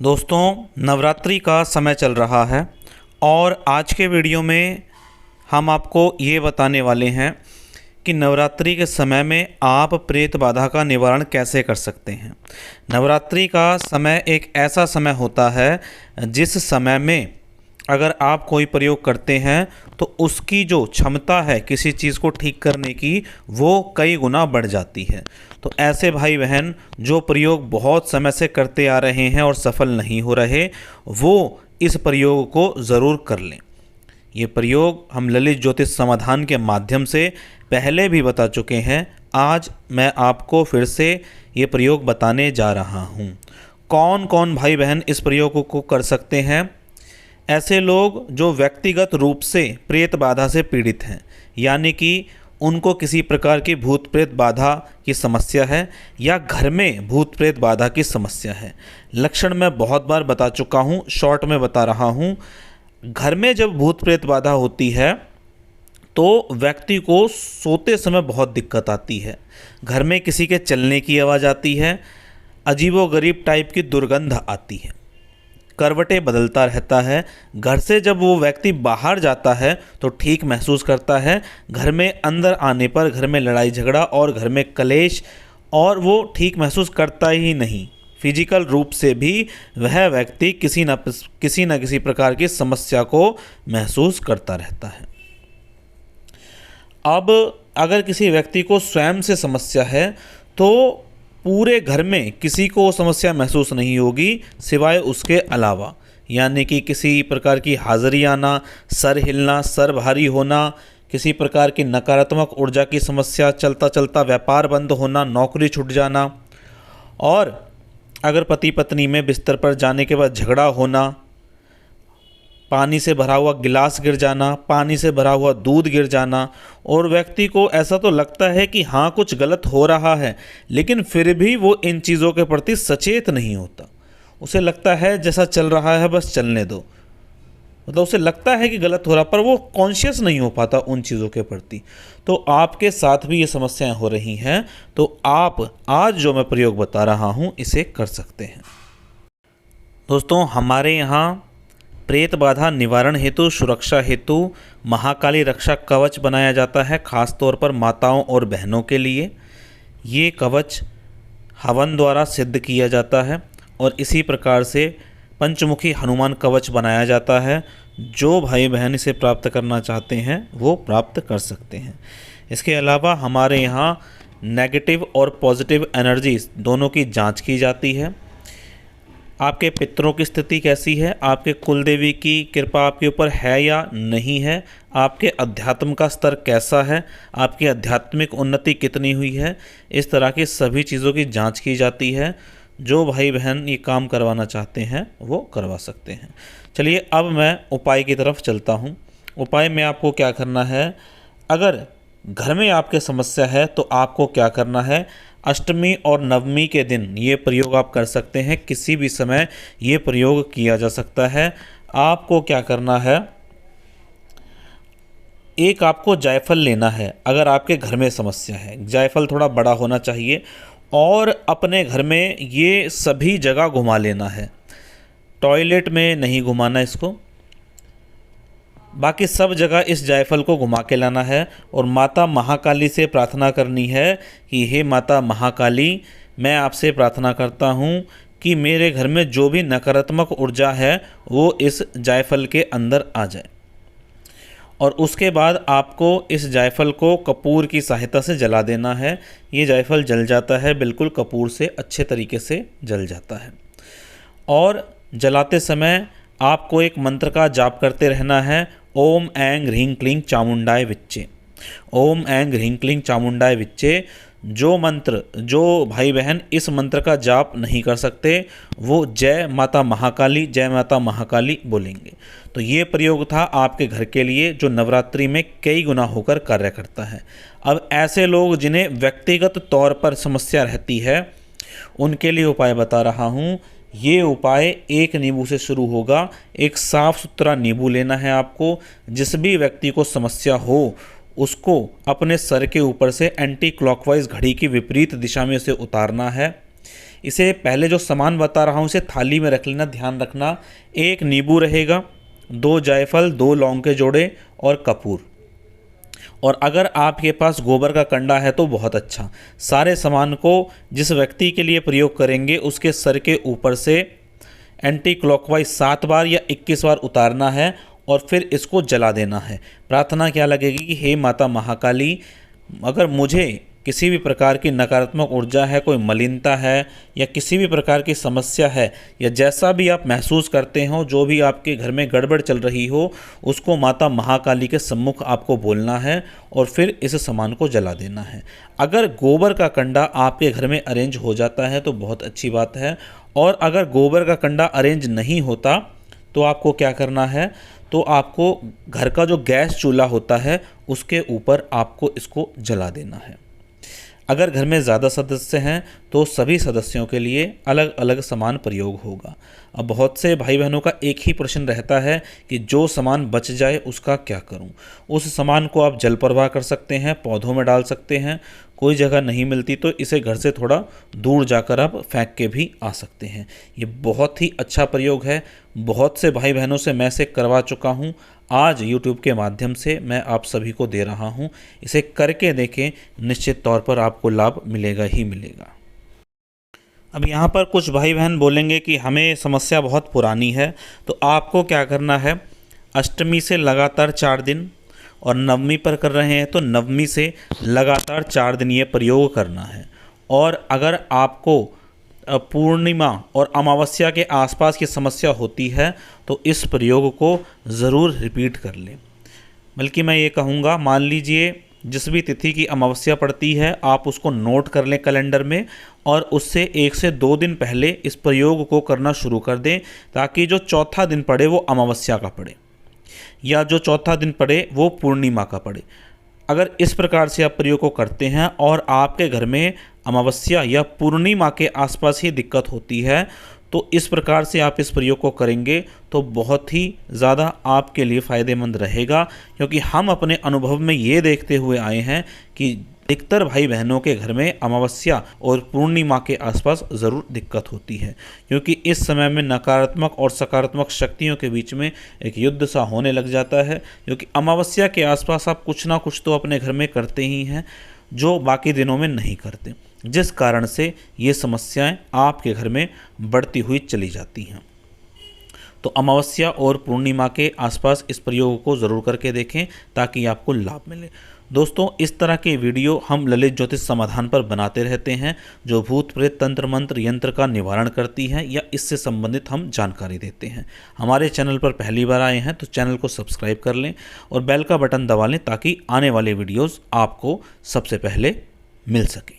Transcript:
दोस्तों, नवरात्रि का समय चल रहा है और आज के वीडियो में हम आपको ये बताने वाले हैं कि नवरात्रि के समय में आप प्रेत बाधा का निवारण कैसे कर सकते हैं। नवरात्रि का समय एक ऐसा समय होता है जिस समय में अगर आप कोई प्रयोग करते हैं तो उसकी जो क्षमता है किसी चीज़ को ठीक करने की वो कई गुना बढ़ जाती है। तो ऐसे भाई बहन जो प्रयोग बहुत समय से करते आ रहे हैं और सफल नहीं हो रहे, वो इस प्रयोग को ज़रूर कर लें। ये प्रयोग हम ललित ज्योतिष समाधान के माध्यम से पहले भी बता चुके हैं। आज मैं आपको फिर से ये प्रयोग बताने जा रहा हूँ। कौन कौन भाई बहन इस प्रयोग को कर सकते हैं? ऐसे लोग जो व्यक्तिगत रूप से प्रेत बाधा से पीड़ित हैं, यानी कि उनको किसी प्रकार की भूत प्रेत बाधा की समस्या है या घर में भूत प्रेत बाधा की समस्या है। लक्षण मैं बहुत बार बता चुका हूँ, शॉर्ट में बता रहा हूँ। घर में जब भूत प्रेत बाधा होती है तो व्यक्ति को सोते समय बहुत दिक्कत आती है। घर में किसी के चलने की आवाज़ आती है, अजीबोगरीब टाइप की दुर्गंध आती है, करवटें बदलता रहता है। घर से जब वो व्यक्ति बाहर जाता है तो ठीक महसूस करता है, घर में अंदर आने पर घर में लड़ाई झगड़ा और घर में कलेश, और वो ठीक महसूस करता ही नहीं। फिजिकल रूप से भी वह व्यक्ति किसी न किसी प्रकार की समस्या को महसूस करता रहता है। अब अगर किसी व्यक्ति को स्वयं से समस्या है तो पूरे घर में किसी को वो समस्या महसूस नहीं होगी सिवाय उसके अलावा, यानी कि किसी प्रकार की हाजिरी आना, सर हिलना, सर भारी होना, किसी प्रकार की नकारात्मक ऊर्जा की समस्या, चलता चलता व्यापार बंद होना, नौकरी छूट जाना, और अगर पति पत्नी में बिस्तर पर जाने के बाद झगड़ा होना, पानी से भरा हुआ गिलास गिर जाना, पानी से भरा हुआ दूध गिर जाना, और व्यक्ति को ऐसा तो लगता है कि हाँ कुछ गलत हो रहा है, लेकिन फिर भी वो इन चीज़ों के प्रति सचेत नहीं होता। उसे लगता है जैसा चल रहा है बस चलने दो, मतलब उसे लगता है कि गलत हो रहा, पर वो कॉन्शियस नहीं हो पाता उन चीज़ों के प्रति। तो आपके साथ भी ये समस्याएं हो रही हैं तो आप आज जो मैं प्रयोग बता रहा हूँ इसे कर सकते हैं। दोस्तों, हमारे यहाँ प्रेत बाधा निवारण हेतु, सुरक्षा हेतु महाकाली रक्षा कवच बनाया जाता है, खास तौर पर माताओं और बहनों के लिए। ये कवच हवन द्वारा सिद्ध किया जाता है और इसी प्रकार से पंचमुखी हनुमान कवच बनाया जाता है। जो भाई बहन इसे प्राप्त करना चाहते हैं वो प्राप्त कर सकते हैं। इसके अलावा हमारे यहाँ नेगेटिव और पॉजिटिव एनर्जीज दोनों की जांच की जाती है। आपके पितरों की स्थिति कैसी है, आपके कुल देवी की कृपा आपके ऊपर है या नहीं है, आपके अध्यात्म का स्तर कैसा है, आपकी आध्यात्मिक उन्नति कितनी हुई है, इस तरह की सभी चीज़ों की जांच की जाती है। जो भाई बहन ये काम करवाना चाहते हैं वो करवा सकते हैं। चलिए अब मैं उपाय की तरफ चलता हूँ। उपाय में आपको क्या करना है, अगर घर में आपके समस्या है तो आपको क्या करना है, अष्टमी और नवमी के दिन ये प्रयोग आप कर सकते हैं। किसी भी समय ये प्रयोग किया जा सकता है। आपको क्या करना है, एक आपको जायफल लेना है। अगर आपके घर में समस्या है, जायफल थोड़ा बड़ा होना चाहिए और अपने घर में ये सभी जगह घुमा लेना है। टॉयलेट में नहीं घुमाना इसको, बाकी सब जगह इस जायफल को घुमा के लाना है और माता महाकाली से प्रार्थना करनी है कि हे माता महाकाली, मैं आपसे प्रार्थना करता हूँ कि मेरे घर में जो भी नकारात्मक ऊर्जा है वो इस जायफल के अंदर आ जाए। और उसके बाद आपको इस जायफल को कपूर की सहायता से जला देना है। ये जायफल जल जाता है, बिल्कुल कपूर से अच्छे तरीके से जल जाता है। और जलाते समय आपको एक मंत्र का जाप करते रहना है, ओम ऐं ह्रीं क्लीं चामुंडाय विच्चे। ओम ऐं ह्रीं क्लीं चामुंडाय विच्चे। जो मंत्र, जो भाई बहन इस मंत्र का जाप नहीं कर सकते वो जय माता महाकाली, जय माता महाकाली बोलेंगे। तो ये प्रयोग था आपके घर के लिए जो नवरात्रि में कई गुना होकर कार्य करता है। अब ऐसे लोग जिन्हें व्यक्तिगत तौर पर समस्या रहती है उनके लिए उपाय बता रहा हूँ। ये उपाय एक नींबू से शुरू होगा। एक साफ़ सुथरा नींबू लेना है आपको। जिस भी व्यक्ति को समस्या हो उसको अपने सर के ऊपर से एंटी क्लॉकवाइज घड़ी की विपरीत दिशा में उसे उतारना है। इसे पहले जो सामान बता रहा हूँ इसे थाली में रख लेना, ध्यान रखना। 1 नींबू रहेगा, 2 जायफल, 2 लौंग के जोड़े और कपूर। और अगर आपके पास गोबर का कंडा है तो बहुत अच्छा। सारे सामान को जिस व्यक्ति के लिए प्रयोग करेंगे उसके सर के ऊपर से एंटी क्लॉकवाइज 7 बार या 21 बार उतारना है और फिर इसको जला देना है। प्रार्थना क्या लगेगी कि हे माता महाकाली, अगर मुझे किसी भी प्रकार की नकारात्मक ऊर्जा है, कोई मलिनता है या किसी भी प्रकार की समस्या है, या जैसा भी आप महसूस करते हो, जो भी आपके घर में गड़बड़ चल रही हो, उसको माता महाकाली के सम्मुख आपको बोलना है और फिर इस सामान को जला देना है। अगर गोबर का कंडा आपके घर में अरेंज हो जाता है तो बहुत अच्छी बात है, और अगर गोबर का कंडा अरेंज नहीं होता तो आपको क्या करना है, तो आपको घर का जो गैस चूल्हा होता है उसके ऊपर आपको इसको जला देना है। अगर घर में ज़्यादा सदस्य हैं तो सभी सदस्यों के लिए अलग अलग सामान प्रयोग होगा। अब बहुत से भाई बहनों का एक ही प्रश्न रहता है कि जो सामान बच जाए उसका क्या करूं। उस सामान को आप जल प्रवाह कर सकते हैं, पौधों में डाल सकते हैं। कोई जगह नहीं मिलती तो इसे घर से थोड़ा दूर जाकर आप फेंक के भी आ सकते हैं। ये बहुत ही अच्छा प्रयोग है, बहुत से भाई बहनों से मैं इसे करवा चुका हूँ। आज YouTube के माध्यम से मैं आप सभी को दे रहा हूँ। इसे करके देखें, निश्चित तौर पर आपको लाभ मिलेगा ही मिलेगा। अब यहाँ पर कुछ भाई बहन बोलेंगे कि हमें समस्या बहुत पुरानी है, तो आपको क्या करना है, अष्टमी से लगातार 4 दिन और नवमी पर कर रहे हैं तो नवमी से लगातार 4 दिन ये प्रयोग करना है। और अगर आपको पूर्णिमा और अमावस्या के आसपास की समस्या होती है तो इस प्रयोग को ज़रूर रिपीट कर लें। बल्कि मैं ये कहूँगा, मान लीजिए जिस भी तिथि की अमावस्या पड़ती है आप उसको नोट कर लें कैलेंडर में, और उससे 1 से 2 दिन पहले इस प्रयोग को करना शुरू कर दें, ताकि जो चौथा दिन पड़े वो अमावस्या का पड़े या जो चौथा दिन पड़े वो पूर्णिमा का पड़े। अगर इस प्रकार से आप प्रयोग को करते हैं और आपके घर में अमावस्या या पूर्णिमा के आसपास ही दिक्कत होती है, तो इस प्रकार से आप इस प्रयोग को करेंगे तो बहुत ही ज़्यादा आपके लिए फ़ायदेमंद रहेगा। क्योंकि हम अपने अनुभव में ये देखते हुए आए हैं कि अधिकतर भाई बहनों के घर में अमावस्या और पूर्णिमा के आसपास ज़रूर दिक्कत होती है, क्योंकि इस समय में नकारात्मक और सकारात्मक शक्तियों के बीच में एक युद्ध सा होने लग जाता है। क्योंकि अमावस्या के आसपास आप कुछ ना कुछ तो अपने घर में करते ही हैं जो बाकी दिनों में नहीं करते, जिस कारण से ये समस्याएं आपके घर में बढ़ती हुई चली जाती हैं। तो अमावस्या और पूर्णिमा के आसपास इस प्रयोग को ज़रूर करके देखें ताकि आपको लाभ मिले। दोस्तों, इस तरह के वीडियो हम ललित ज्योतिष समाधान पर बनाते रहते हैं, जो भूत प्रेत तंत्र मंत्र यंत्र का निवारण करती हैं या इससे संबंधित हम जानकारी देते हैं। हमारे चैनल पर पहली बार आए हैं तो चैनल को सब्सक्राइब कर लें और बेल का बटन दबा लें ताकि आने वाले वीडियोज़ आपको सबसे पहले मिल सकें।